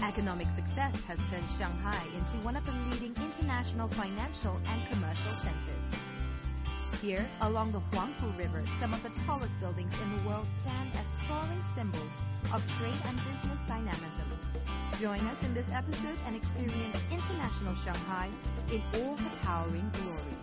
Economic success has turned Shanghai into one of the leading international financial and commercial centers. Here, along the Huangpu River, some of the tallest buildings in the world stand as soaring symbols of trade and business dynamism. Join us in this episode and experience international Shanghai in all her towering glory.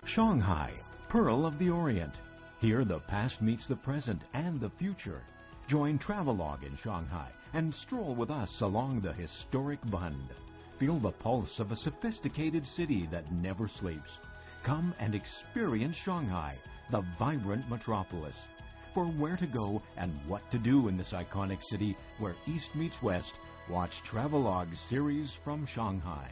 Shanghai, Pearl of the Orient. Here the past meets the present and the future. Join Travelogue in Shanghai and stroll with us along the historic Bund. Feel the pulse of a sophisticated city that never sleeps. Come and experience Shanghai, the vibrant metropolis. For where to go and what to do in this iconic city where East meets West, watch Travelogue's series from Shanghai.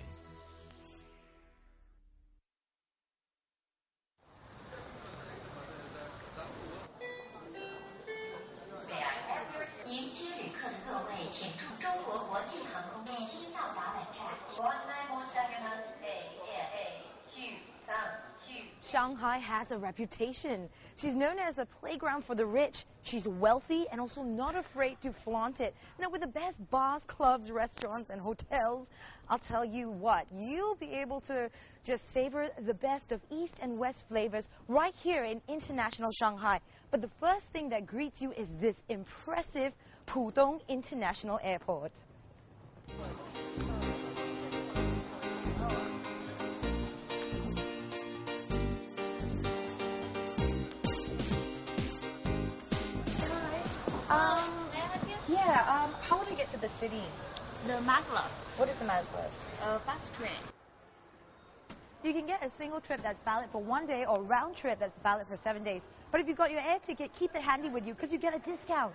Shanghai has a reputation. She's known as a playground for the rich. She's wealthy and also not afraid to flaunt it. Now, with the best bars, clubs, restaurants, and hotels, I'll tell you what, you'll be able to just savor the best of East and West flavors right here in international Shanghai. But the first thing that greets you is this impressive Pudong International Airport. How would I get to the city? The maglev. What is the maglev? Fast train. You can get a single trip that's valid for 1 day or round trip that's valid for 7 days. But if you've got your air ticket, keep it handy with you because you get a discount.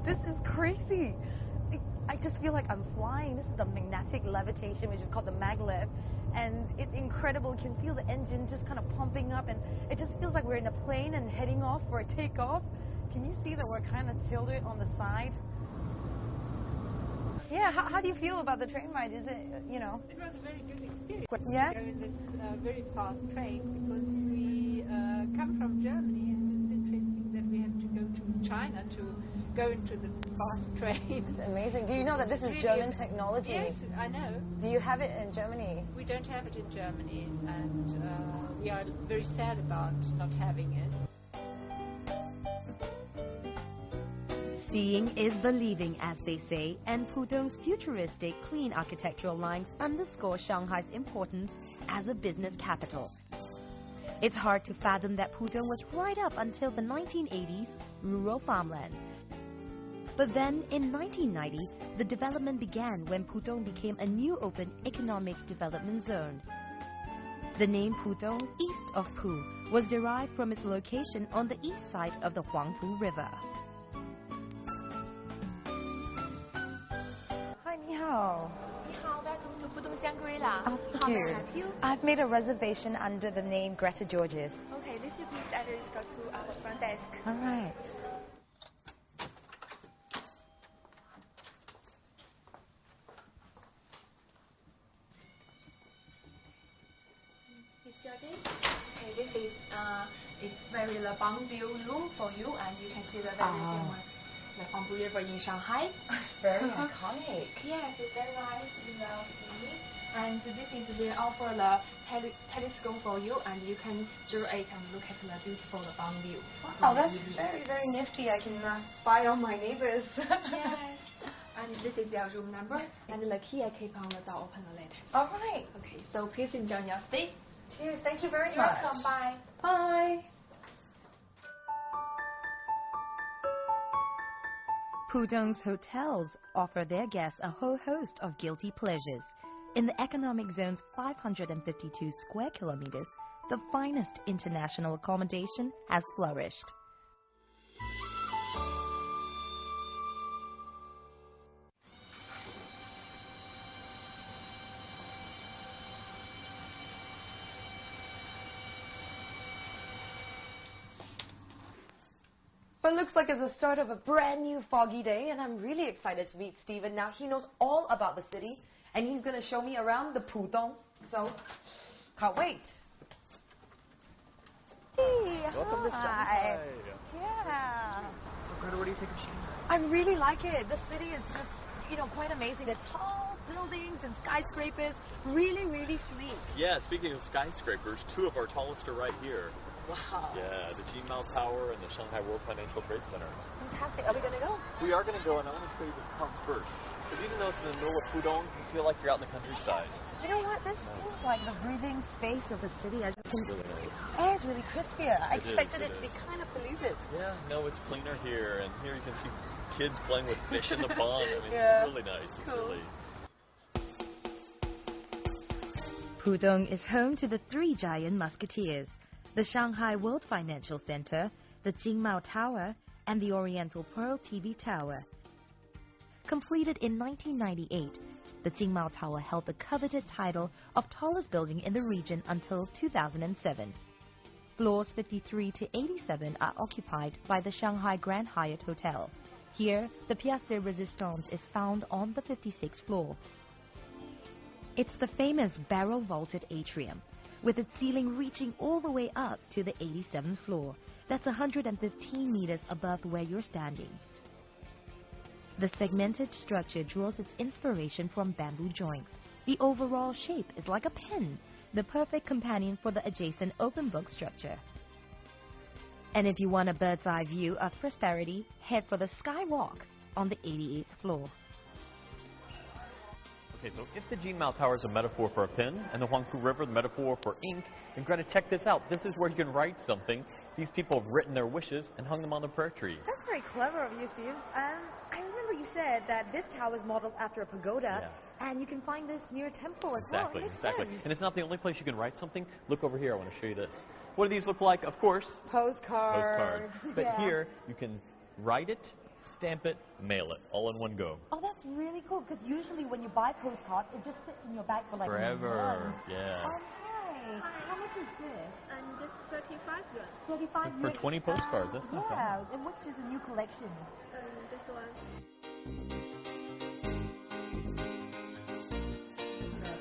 This is crazy. I just feel like I'm flying. This is the magnetic levitation, which is called the maglev. And it's incredible. You can feel the engine just kind of pumping up, and it just feels like we're in a plane and heading off for a takeoff. Can you see that we're kind of tilted on the side? Yeah, how do you feel about the train ride? Is it, you know? It was a very good experience. Yeah? To go in this very fast train because we come from Germany, and it's interesting that we have to go to China to go into the fast train. It's amazing. Do you know that this is German technology? Yes, I know. Do you have it in Germany? We don't have it in Germany, and we are very sad about not having it. Seeing is believing, as they say, and Pudong's futuristic, clean architectural lines underscore Shanghai's importance as a business capital. It's hard to fathom that Pudong was right up until the 1980s rural farmland. But then, in 1990, the development began when Pudong became a new open economic development zone. The name Pudong, east of Pu, was derived from its location on the east side of the Huangpu River. Hi, ni hao. Welcome to Pudong Shangri-La. Thank you. I've made a reservation under the name Greta Georges. Okay, this is please address go to our front desk. All right. Miss Georgie? Okay, this is it's very the Bang view room for you, and you can see the very famous the Huangpu River in Shanghai. Very iconic. Yes, it's very nice in the evening. And this is we offer the telescope for you, and you can through it and look at the beautiful Bang view. Wow, that's very, very nifty. I can spy on my neighbors. Yes. And this is your room number, and the key I keep on the door open later. All right. Okay, so please enjoy your stay. Cheers. Thank you very You're much. welcome. Bye. Bye. Pudong's hotels offer their guests a whole host of guilty pleasures. In the economic zone's 552 square kilometers, the finest international accommodation has flourished. But it looks like it's the start of a brand new foggy day, and I'm really excited to meet Stephen. Now, he knows all about the city, and he's going to show me around the Pudong. So, can't wait. Hey, Welcome to hi. Shanghai. Yeah. So, Greta, what do you think of Shanghai? I really like it. The city is just, quite amazing. The tall buildings and skyscrapers, really, really sleek. Yeah, speaking of skyscrapers, two of our tallest are right here. Wow. Yeah, the Jinmao Tower and the Shanghai World Financial Trade Center. Fantastic. Are we going to go? We are going to go, and I want to show you the town first. Because even though it's in the middle of Pudong, you feel like you're out in the countryside. You know what? This feels like the breathing space of the city. I can Really nice. air is really crisp here. I expected it to be is. kind of polluted. Yeah, no, it's cleaner here, and here you can see kids playing with fish in the pond. I mean, Yeah. it's really nice. It's Cool. really... Pudong is home to the three giant musketeers, the Shanghai World Financial Center, the Jinmao Tower, and the Oriental Pearl TV Tower. Completed in 1998, the Jinmao Tower held the coveted title of tallest building in the region until 2007. Floors 53 to 87 are occupied by the Shanghai Grand Hyatt Hotel. Here, the Pièce de Résistance is found on the 56th floor. It's the famous barrel-vaulted atrium, with its ceiling reaching all the way up to the 87th floor. That's 115 meters above where you're standing. The segmented structure draws its inspiration from bamboo joints. The overall shape is like a pen, the perfect companion for the adjacent open book structure. And if you want a bird's eye view of prosperity, head for the Skywalk on the 88th floor. Okay, so if the Jinmao Tower is a metaphor for a pen, and the Huangpu River the metaphor for ink, then Greta, check this out. This is where you can write something. These people have written their wishes and hung them on the prayer tree. That's very clever of you, Steve. I remember you said that this tower is modeled after a pagoda, and you can find this near a temple as well. It makes Exactly. sense. And it's not the only place you can write something. Look over here. I want to show you this. What do these look like? Of course, Postcards. But Yeah. here, you can write it, stamp it, mail it, all in one go. Oh, that's really cool, because usually when you buy postcards, it just sits in your bag for like Forever. months. Yeah. Oh, hi. How much is this? And this 35 yuan. 35 For yuan. 20 postcards, that's not bad. Yeah, and which is a new collection? This one.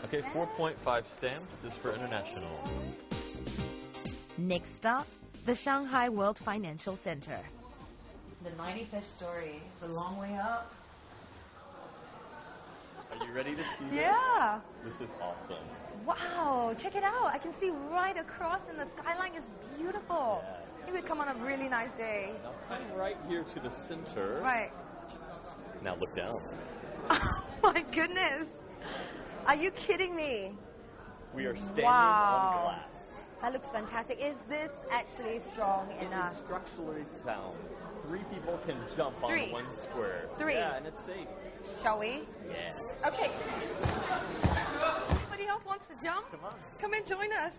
Okay, 4.5 stamps is for international. Next stop, the Shanghai World Financial Center. The 95th story. It's a long way up. Are you ready to see this? Yeah. This is awesome. Wow, check it out. I can see right across, and the skyline is beautiful. Yeah. It would come on a really nice day. Now come right here to the center. Right. Now look down. Oh my goodness. Are you kidding me? We are standing Wow. on glass. That looks fantastic. Is this actually strong It enough? is structurally sound. 3 people can jump Three. on one square. 3. Yeah, and it's safe. Shall we? Yeah. Okay. Anybody else wants to jump? Come on. Come and join us.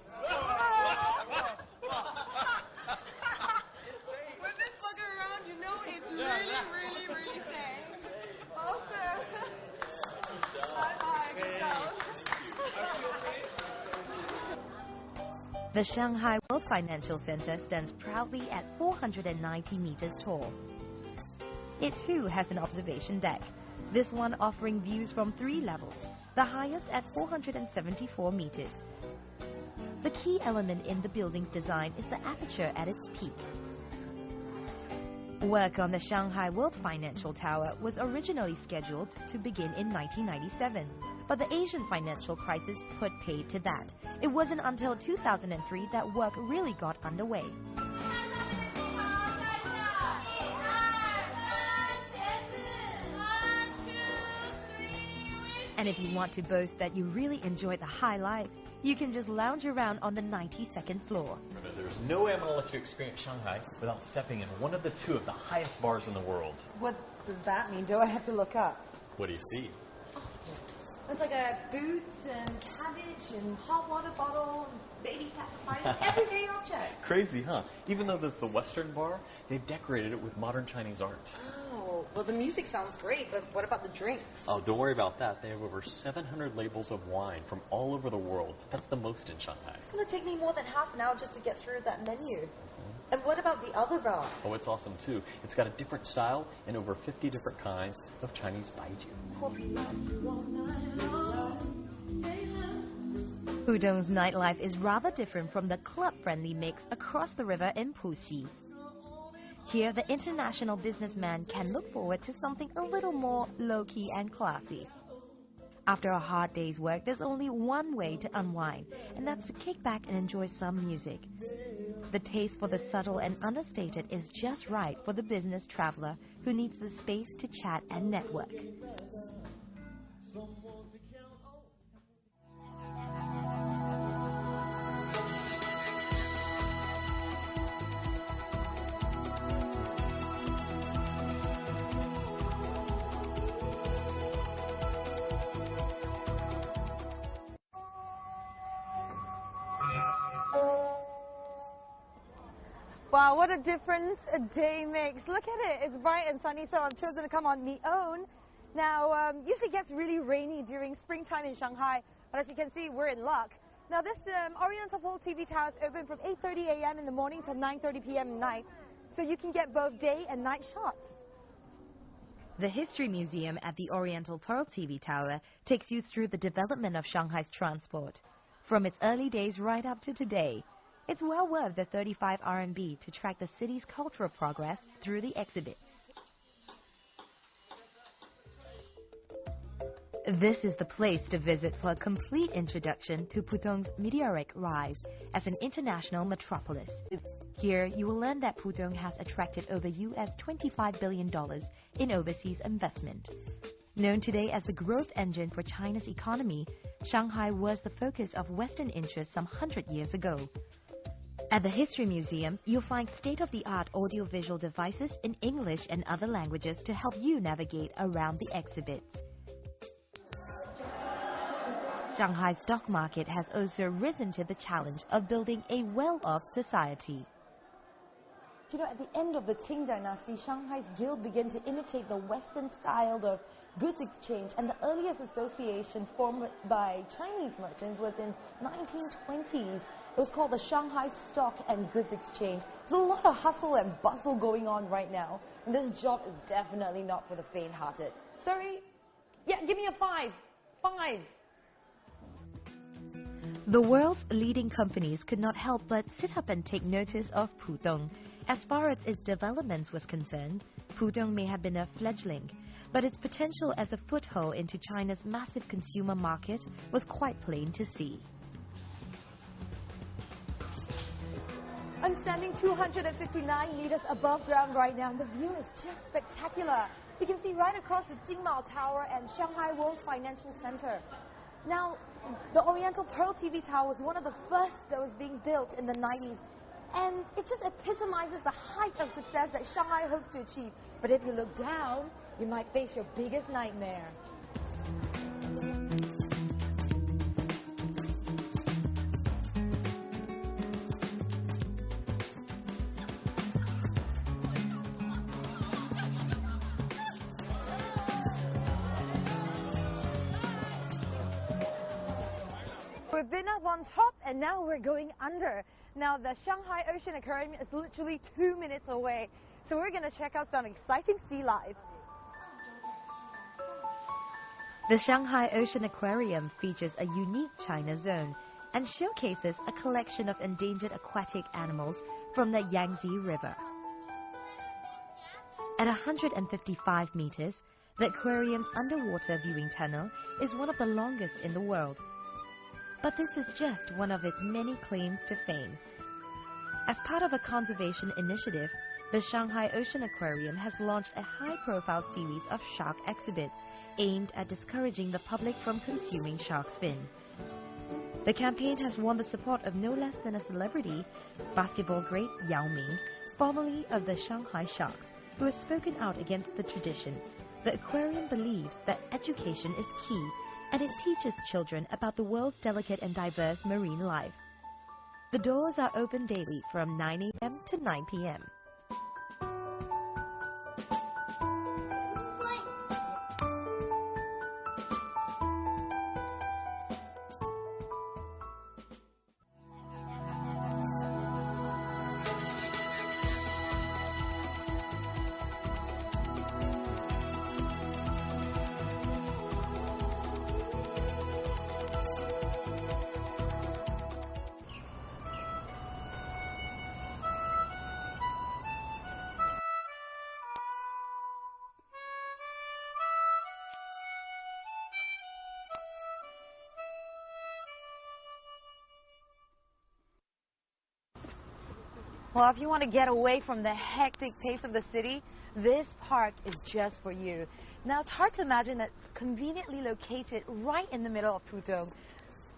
With this bugger around, you know it's really, really safe. Awesome. Bye-bye. Good job. The Shanghai World Financial Center stands proudly at 490 meters tall. It too has an observation deck, this one offering views from 3 levels, the highest at 474 meters. The key element in the building's design is the aperture at its peak. Work on the Shanghai World Financial Tower was originally scheduled to begin in 1997, but the Asian financial crisis put paid to that. It wasn't until 2003 that work really got underway. And if you want to boast that you really enjoyed the high life, you can just lounge around on the 92nd floor. Remember, there's no way I'm going to let you experience Shanghai without stepping in one of the 2 of the highest bars in the world. What does that mean? Do I have to look up? What do you see? There's like a boots and cabbage and hot water bottle, and baby pacifiers, everyday objects. Crazy, huh? Even though there's the Western bar, they've decorated it with modern Chinese art. Oh, well the music sounds great, but what about the drinks? Oh, don't worry about that. They have over 700 labels of wine from all over the world. That's the most in Shanghai. It's going to take me more than half an hour just to get through that menu. And what about the other bar? Oh, it's awesome too. It's got a different style and over 50 different kinds of Chinese baijiu. Pudong's nightlife is rather different from the club-friendly mix across the river in Puxi. Here, the international businessman can look forward to something a little more low-key and classy. After a hard day's work, there's only one way to unwind, and that's to kick back and enjoy some music. The taste for the subtle and understated is just right for the business traveler who needs the space to chat and network. Wow, what a difference a day makes. Look at it, it's bright and sunny, so I've chosen to come on my own. Now, usually it gets really rainy during springtime in Shanghai, but as you can see, we're in luck. Now this Oriental Pearl TV Tower is open from 8:30 a.m. in the morning till 9:30 p.m. at night, so you can get both day and night shots. The History Museum at the Oriental Pearl TV Tower takes you through the development of Shanghai's transport, from its early days right up to today. It's well worth the 35 RMB to track the city's cultural progress through the exhibits. This is the place to visit for a complete introduction to Pudong's meteoric rise as an international metropolis. Here, you will learn that Pudong has attracted over US $25 billion in overseas investment. Known today as the growth engine for China's economy, Shanghai was the focus of Western interest some 100 years ago. At the History Museum, you'll find state-of-the-art audiovisual devices in English and other languages to help you navigate around the exhibits. Shanghai's stock market has also risen to the challenge of building a well-off society. You know, at the end of the Qing dynasty, Shanghai's guild began to imitate the Western style of goods exchange, and the earliest association formed by Chinese merchants was in 1920s. It was called the Shanghai Stock and Goods Exchange. There's a lot of hustle and bustle going on right now, and this job is definitely not for the faint-hearted. Sorry? Yeah, give me a 5. 5. The world's leading companies could not help but sit up and take notice of Pudong. As far as its developments was concerned, Pudong may have been a fledgling, but its potential as a foothold into China's massive consumer market was quite plain to see. I'm standing 259 meters above ground right now, and the view is just spectacular. You can see right across the Jingmao Tower and Shanghai World Financial Center. Now, the Oriental Pearl TV Tower was one of the first that was being built in the 90s, and it just epitomizes the height of success that Shanghai hopes to achieve. But if you look down, you might face your biggest nightmare. We've been up on top and now we're going under. Now the Shanghai Ocean Aquarium is literally 2 minutes away. So we're going to check out some exciting sea life. The Shanghai Ocean Aquarium features a unique China zone and showcases a collection of endangered aquatic animals from the Yangtze River. At 155 meters, the aquarium's underwater viewing tunnel is one of the longest in the world. But this is just one of its many claims to fame. As part of a conservation initiative, the Shanghai Ocean Aquarium has launched a high-profile series of shark exhibits aimed at discouraging the public from consuming shark's fin. The campaign has won the support of no less than a celebrity, basketball great Yao Ming, formerly of the Shanghai Sharks, who has spoken out against the tradition. The aquarium believes that education is key, and it teaches children about the world's delicate and diverse marine life. The doors are open daily from 9 a.m. to 9 p.m. Well, if you want to get away from the hectic pace of the city, this park is just for you. Now, it's hard to imagine that it's conveniently located right in the middle of Pudong.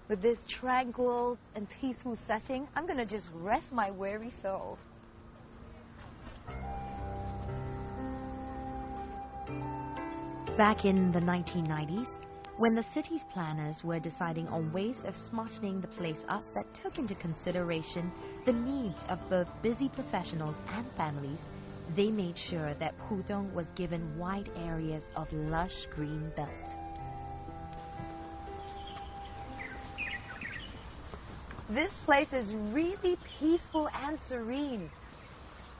With this tranquil and peaceful setting, I'm going to just rest my weary soul. Back in the 1990s, when the city's planners were deciding on ways of smartening the place up that took into consideration the needs of both busy professionals and families, they made sure that Pudong was given wide areas of lush green belt. This place is really peaceful and serene.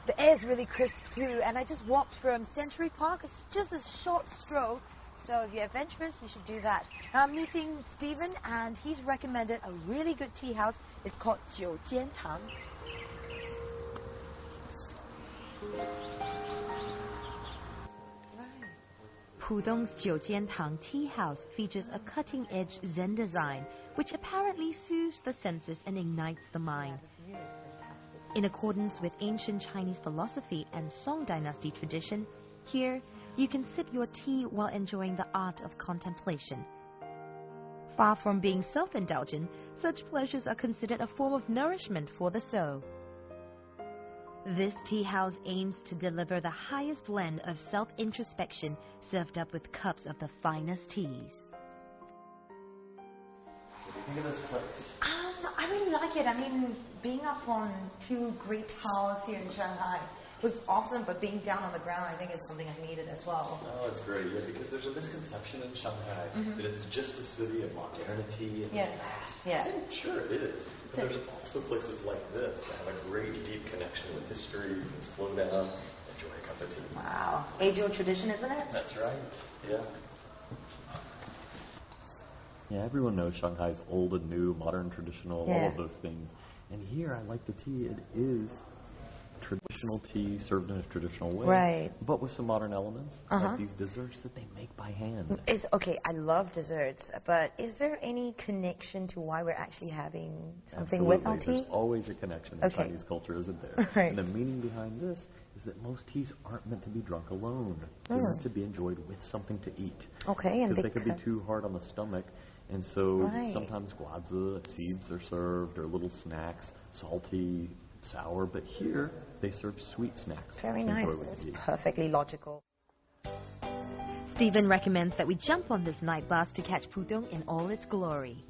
The air is really crisp too, and I just walked from Century Park. It's just a short stroll. So if you're adventurous, you should do that. Now I'm meeting Stephen, and he's recommended a really good tea house. It's called 九间堂. Pudong's 九间堂 tea house features a cutting-edge Zen design, which apparently soothes the senses and ignites the mind. In accordance with ancient Chinese philosophy and Song Dynasty tradition, here you can sip your tea while enjoying the art of contemplation. Far from being self-indulgent, such pleasures are considered a form of nourishment for the soul. This tea house aims to deliver the highest blend of self-introspection served up with cups of the finest teas. What do you think of this place? I really like it. I mean, being up on two great towers here in Shanghai was awesome, but being down on the ground, I think, is something I needed as well. Oh, it's great, yeah, because there's a misconception in Shanghai that it's just a city of modernity and it's fast. Yeah. And sure, it is. But there's also places like this that have a great, deep connection with history. You can slow down, enjoy a cup of tea. Wow. Age-old tradition, isn't it? That's right. Yeah. Yeah, everyone knows Shanghai's old and new, modern, traditional, all of those things. And here, I like the tea. It is traditional tea served in a traditional way, right? But with some modern elements, like these desserts that they make by hand. Okay, I love desserts, but is there any connection to why we're actually having something with our tea? There's always a connection in Chinese culture, isn't there? Right. And the meaning behind this is that most teas aren't meant to be drunk alone. They're meant to be enjoyed with something to eat. Okay, and because they could be too hard on the stomach. And so sometimes guazi seeds are served, or little snacks, salty, sour, but here they serve sweet snacks. Very nice. It's perfectly logical. Stephen recommends that we jump on this night bus to catch Pudong in all its glory.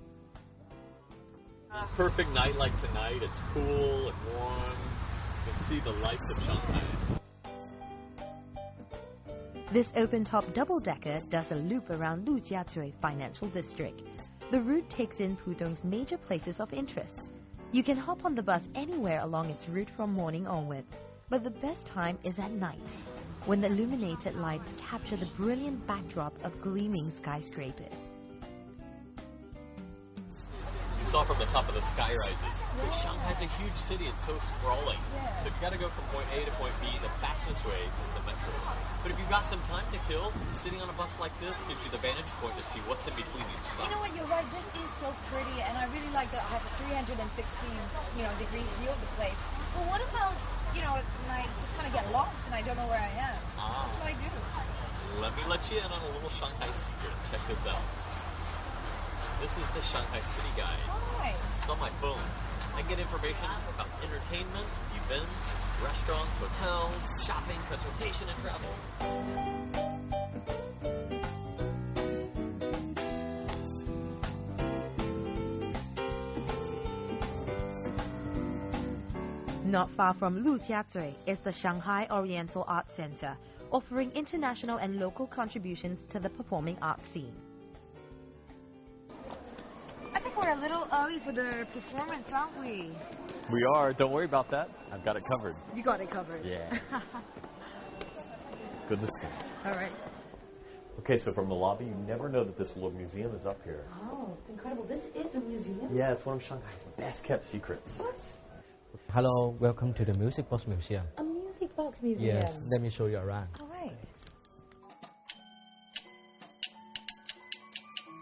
Perfect night like tonight. It's cool and warm. You can see the lights of Shanghai. This open-top double-decker does a loop around Lujiazui Financial District. The route takes in Pudong's major places of interest. You can hop on the bus anywhere along its route from morning onwards, but the best time is at night, when the illuminated lights capture the brilliant backdrop of gleaming skyscrapers. You saw from the top of the sky rises. Shanghai's a huge city, it's so sprawling. So you've got to go from point A to point B. The fastest way is the metro. But if you've got some time to kill, sitting on a bus like this gives you the vantage point to see what's in between each stop. You know what, you're right, this is so pretty, and I really like that I have a 316, degrees view of the place. But what about, when I just kind of get lost and I don't know where I am? What should I do? Let me let you in on a little Shanghai secret. Check this out. This is the Shanghai City Guide. Nice. It's on my phone. I get information about entertainment, events, restaurants, hotels, shopping, transportation, and travel. Not far from Lujiazui is the Shanghai Oriental Art Center, offering international and local contributions to the performing arts scene. I think we're a little early for the performance, aren't we? We are. Don't worry about that. I've got it covered. You got it covered. Yeah. Goodness go. All right. Okay, so from the lobby, you never know that this little museum is up here. Oh, it's incredible. This is a museum? Yeah, it's one of Shanghai's best kept secrets. What? Hello, welcome to the Music Box Museum. A music box museum? Yes, let me show you around. All right.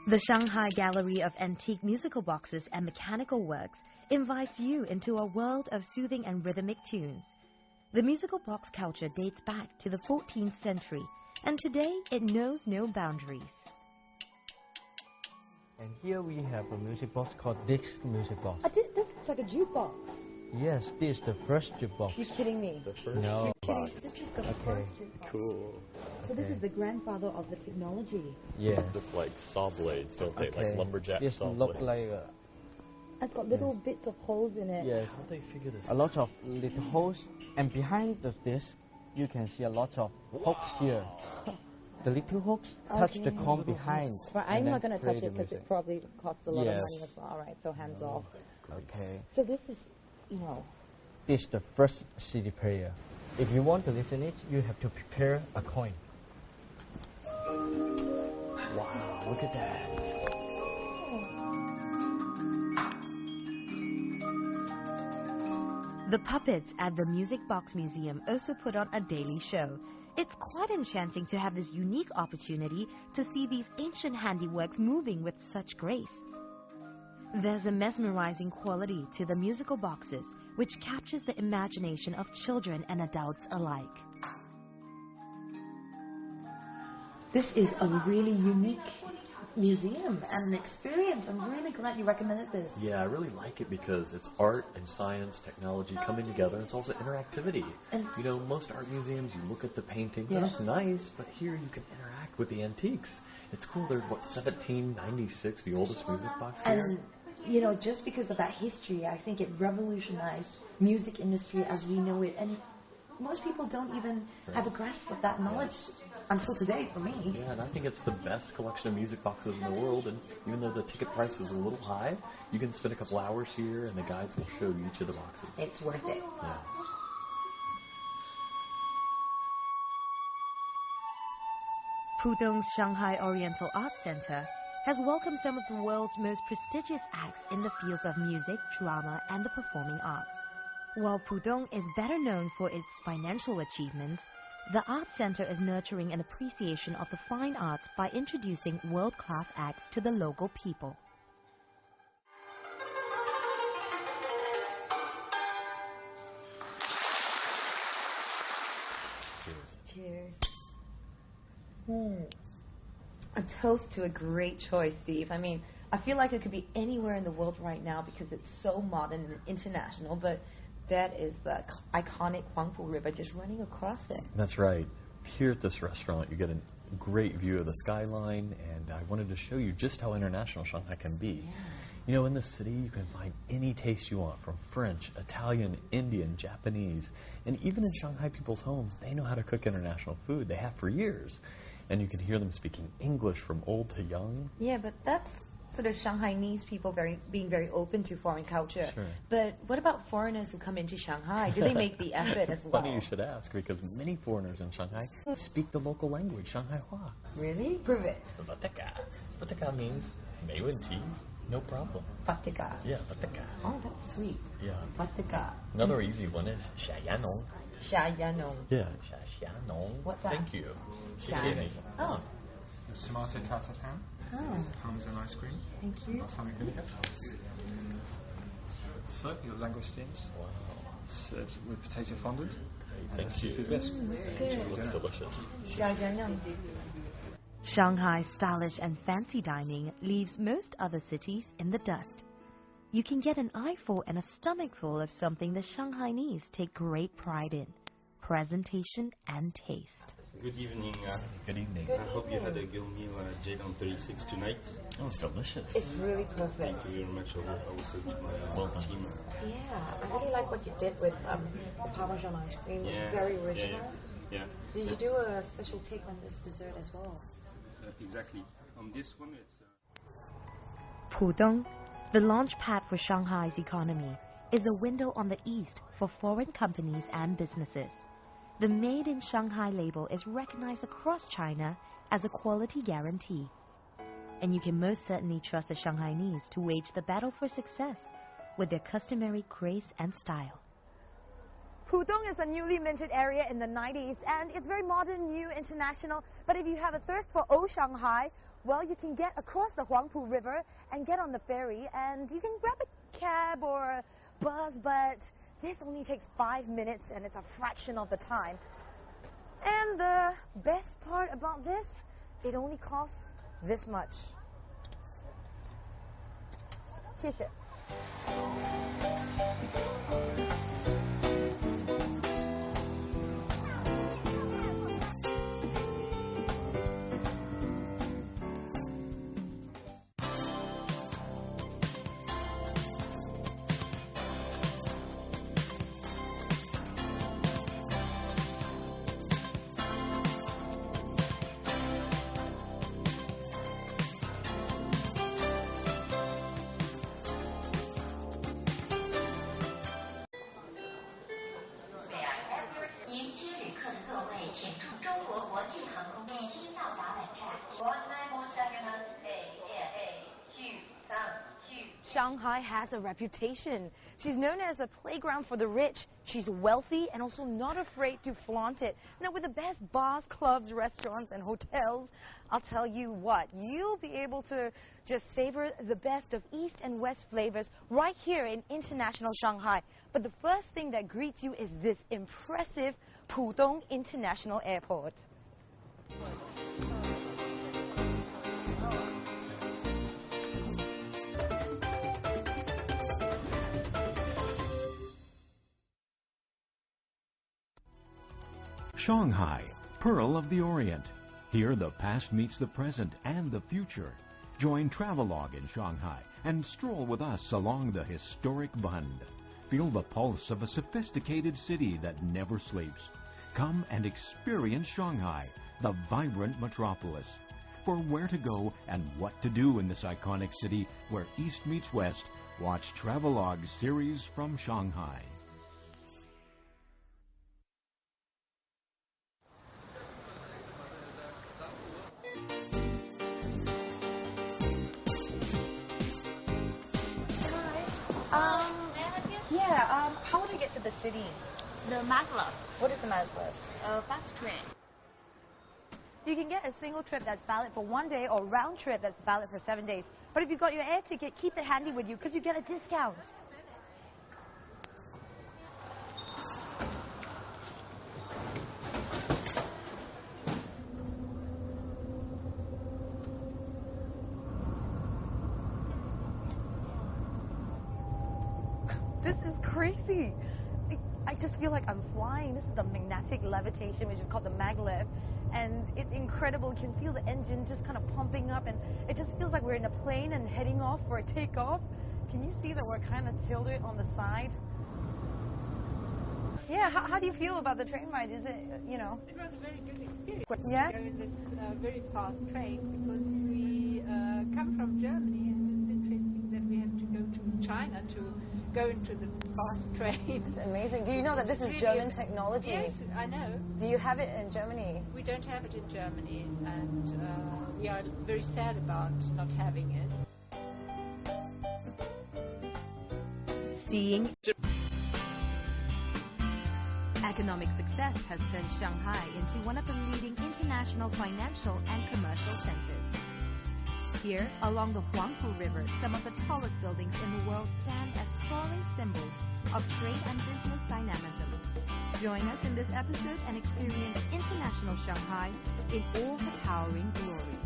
The Shanghai Gallery of Antique Musical Boxes and Mechanical Works invites you into a world of soothing and rhythmic tunes. The musical box culture dates back to the 14th century, and today it knows no boundaries. And here we have a music box called Disc Music Box. This looks like a jukebox. Yes, this is the first jukebox. You're kidding me. The first No. box. This is the Okay. first jukebox. Cool. So this is the grandfather of the technology. Yes. These look like saw blades, don't they? Okay. Like lumberjack This saw look blades. like It's got little bits of holes in it. yes, How'd they figure this a lot of little holes, and behind the disc, you can see a lot of hooks here. The little hooks touch the Okay. comb behind. But I'm and not then going to play touch the it because music. it probably costs a lot of Yes. money as well. All right, so hands off. Okay. So this is, you know, This is the first CD player. If you want to listen it, you have to prepare a coin. Wow, look at that. The puppets at the Music Box Museum also put on a daily show. It's quite enchanting to have this unique opportunity to see these ancient handiworks moving with such grace. There's a mesmerizing quality to the musical boxes, which captures the imagination of children and adults alike. this is a really unique museum and an experience. I'm really glad you recommended this. Yeah, I really like it because it's art and science, technology coming together. It's also interactivity. And You know, most art museums, you look at the paintings, Yeah. and it's nice, but here you can interact with the antiques. It's cool. They're, 1796, the oldest music box here? And you know, just because of that history, I think it revolutionized music industry as we know it. And most people don't even have a grasp of that knowledge until today, for me. Yeah, and I think it's the best collection of music boxes in the world. And even though the ticket price is a little high, you can spend a couple hours here, and the guides will show you each of the boxes. It's worth it. Yeah. Pudong's Shanghai Oriental Art Center has welcomed some of the world's most prestigious acts in the fields of music, drama, and the performing arts. While Pudong is better known for its financial achievements, the Art Center is nurturing an appreciation of the fine arts by introducing world-class acts to the local people. Cheers. A toast to a great choice, Steve. I mean, I feel like it could be anywhere in the world right now because it's so modern and international, but that is the iconic Huangpu River just running across it. That's right. Here at this restaurant, you get a great view of the skyline, and I wanted to show you just how international Shanghai can be. Yeah. You know, in this city, you can find any taste you want, from French, Italian, Indian, Japanese. And even in Shanghai people's homes, they know how to cook international food. They have for years. And you can hear them speaking English from old to young. Yeah, but that's sort of Shanghainese people being very open to foreign culture. Sure. But what about foreigners who come into Shanghai? Do they make the effort as well? Funny you should ask, because many foreigners in Shanghai speak the local language, Shanghai Hua. Really? Prove it. Vateka. Vateka means 没问题, no problem. Fatika. Yeah, Vateka. Oh, that's sweet. Yeah. Fatika. Another easy one is 下牙农. Xiayanong. Yeah, 下牙农. What's that? Thank you. Oh. Tomato tartar Oh. Parmesan ice cream, Thank you. balsamic vinegar. So, your langoustines, Wow. served with potato fondant and a Thank you. seafood bisque. It looks delicious. Xiayanong. Shanghai's stylish and fancy dining leaves most other cities in the dust. You can get an eyeful and a stomachful of something the Shanghainese take great pride in: presentation and taste. Good evening. Good evening. I hope you had a good meal at J-Down 36 tonight. Oh, it's delicious. It's really perfect. Thank you very much. Also to my team. Yeah, I really like what you did with the Parmesan ice cream. Yeah, It's very original. Yeah. Did you do a special take on this dessert as well? Exactly. On this one, it's... Pudong, the launch pad for Shanghai's economy, is a window on the east for foreign companies and businesses. The Made in Shanghai label is recognized across China as a quality guarantee. And you can most certainly trust the Shanghainese to wage the battle for success with their customary grace and style. Pudong is a newly minted area in the 90s, and it's very modern, new, international. But if you have a thirst for old Shanghai, well, you can get across the Huangpu River and get on the ferry, and you can grab a cab or a bus, but this only takes 5 minutes, and it's a fraction of the time. And the best part about this, it only costs this much. 谢谢。Shanghai has a reputation. She's known as a playground for the rich. She's wealthy and also not afraid to flaunt it. Now, with the best bars, clubs, restaurants, and hotels, I'll tell you what, you'll be able to just savor the best of East and West flavors right here in international Shanghai. But the first thing that greets you is this impressive Pudong International Airport. Shanghai, Pearl of the Orient. Here the past meets the present and the future. Join Travelogue in Shanghai and stroll with us along the historic Bund. Feel the pulse of a sophisticated city that never sleeps. Come and experience Shanghai, the vibrant metropolis. For where to go and what to do in this iconic city where East meets West, watch Travelogue series from Shanghai. How would I get to the city? The maglev. What is the maglev? Fast train. You can get a single trip that's valid for 1 day or round trip that's valid for 7 days. But if you've got your air ticket, keep it handy with you because you get a discount. This is crazy. I just feel like I'm flying. This is the magnetic levitation, which is called the maglev. And it's incredible. You can feel the engine just kind of pumping up, and it just feels like we're in a plane and heading off for a takeoff. Can you see that we're kind of tilted on the side? Yeah, how do you feel about the train ride? Is it, you know? It was a very good experience. Yeah? To go in this very fast train because we come from Germany, and it's interesting that we have to go to China to go into the fast train. It's amazing. Do you know that this is German technology? Yes, I know. Do you have it in Germany? We don't have it in Germany, and we are very sad about not having it. Seeing economic success has turned Shanghai into one of the leading international financial and commercial centers. Here, along the Huangpu River, some of the tallest buildings in the world stand as soaring symbols of trade and business dynamism. Join us in this episode and experience international Shanghai in all her towering glory.